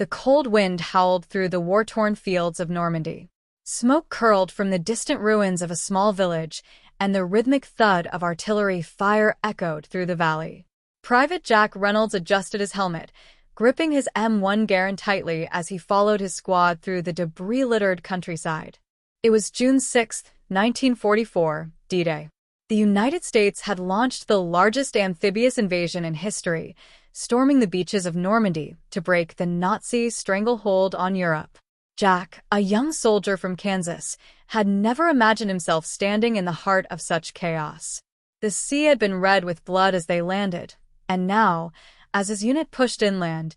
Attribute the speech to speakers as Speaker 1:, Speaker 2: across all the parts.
Speaker 1: The cold wind howled through the war-torn fields of Normandy. Smoke curled from the distant ruins of a small village, and the rhythmic thud of artillery fire echoed through the valley. Private Jack Reynolds adjusted his helmet, gripping his M1 Garand tightly as he followed his squad through the debris-littered countryside. It was June 6, 1944, D-Day. The United States had launched the largest amphibious invasion in history, storming the beaches of Normandy to break the Nazi stranglehold on Europe. Jack, a young soldier from Kansas, had never imagined himself standing in the heart of such chaos. The sea had been red with blood as they landed, and now, as his unit pushed inland,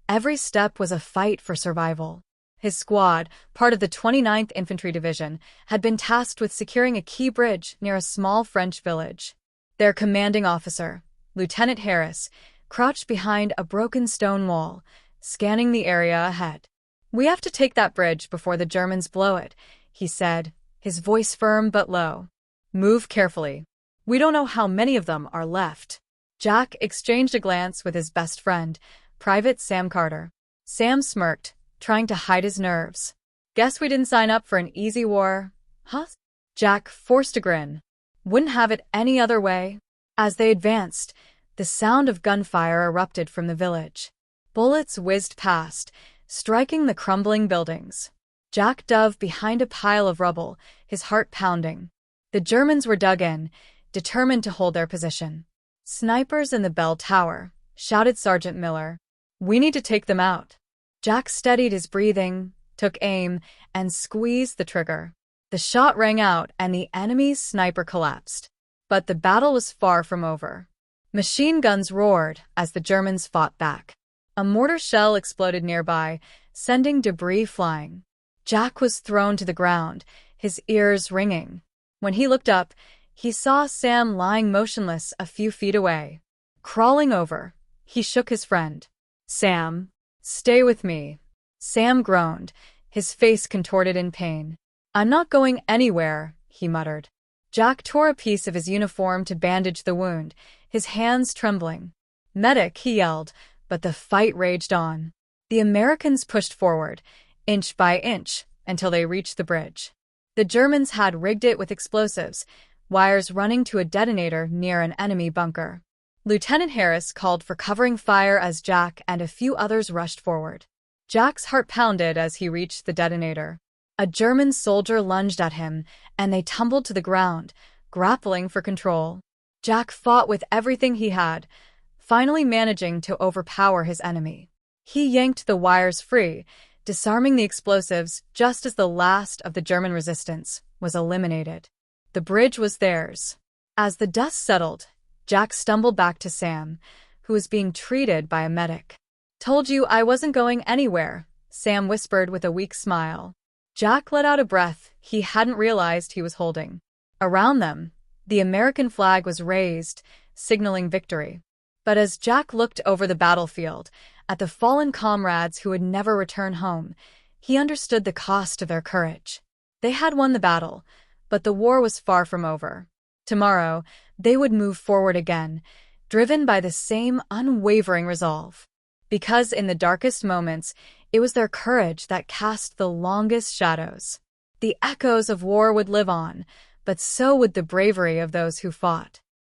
Speaker 1: every step was a fight for survival. His squad, part of the 29th Infantry Division, had been tasked with securing a key bridge near a small French village. Their commanding officer, Lieutenant Harris, crouched behind a broken stone wall, scanning the area ahead. "We have to take that bridge before the Germans blow it," he said, his voice firm but low. "Move carefully. We don't know how many of them are left." Jack exchanged a glance with his best friend, Private Sam Carter. Sam smirked, trying to hide his nerves. "Guess we didn't sign up for an easy war, huh?" Jack forced a grin. "Wouldn't have it any other way." As they advanced, the sound of gunfire erupted from the village. Bullets whizzed past, striking the crumbling buildings. Jack dove behind a pile of rubble, his heart pounding. The Germans were dug in, determined to hold their position. "Snipers in the bell tower," shouted Sergeant Miller. "We need to take them out." Jack steadied his breathing, took aim, and squeezed the trigger. The shot rang out and the enemy's sniper collapsed. But the battle was far from over. Machine guns roared as the Germans fought back. A mortar shell exploded nearby, sending debris flying. Jack was thrown to the ground, his ears ringing. When he looked up, he saw Sam lying motionless a few feet away. Crawling over, he shook his friend. "Sam, stay with me." Sam groaned, his face contorted in pain. "I'm not going anywhere," he muttered. Jack tore a piece of his uniform to bandage the wound, his hands trembling. "Medic," he yelled, but the fight raged on. The Americans pushed forward, inch by inch, until they reached the bridge. The Germans had rigged it with explosives, wires running to a detonator near an enemy bunker. Lieutenant Harris called for covering fire as Jack and a few others rushed forward. Jack's heart pounded as he reached the detonator. A German soldier lunged at him, and they tumbled to the ground, grappling for control. Jack fought with everything he had, finally managing to overpower his enemy. He yanked the wires free, disarming the explosives just as the last of the German resistance was eliminated. The bridge was theirs. As the dust settled, Jack stumbled back to Sam, who was being treated by a medic. "Told you I wasn't going anywhere," Sam whispered with a weak smile. Jack let out a breath he hadn't realized he was holding. Around them, the American flag was raised, signaling victory. But as Jack looked over the battlefield, at the fallen comrades who would never return home, he understood the cost of their courage. They had won the battle, but the war was far from over. Tomorrow, they would move forward again, driven by the same unwavering resolve. Because in the darkest moments, it was their courage that cast the longest shadows. The echoes of war would live on, but so would the bravery of those who fought.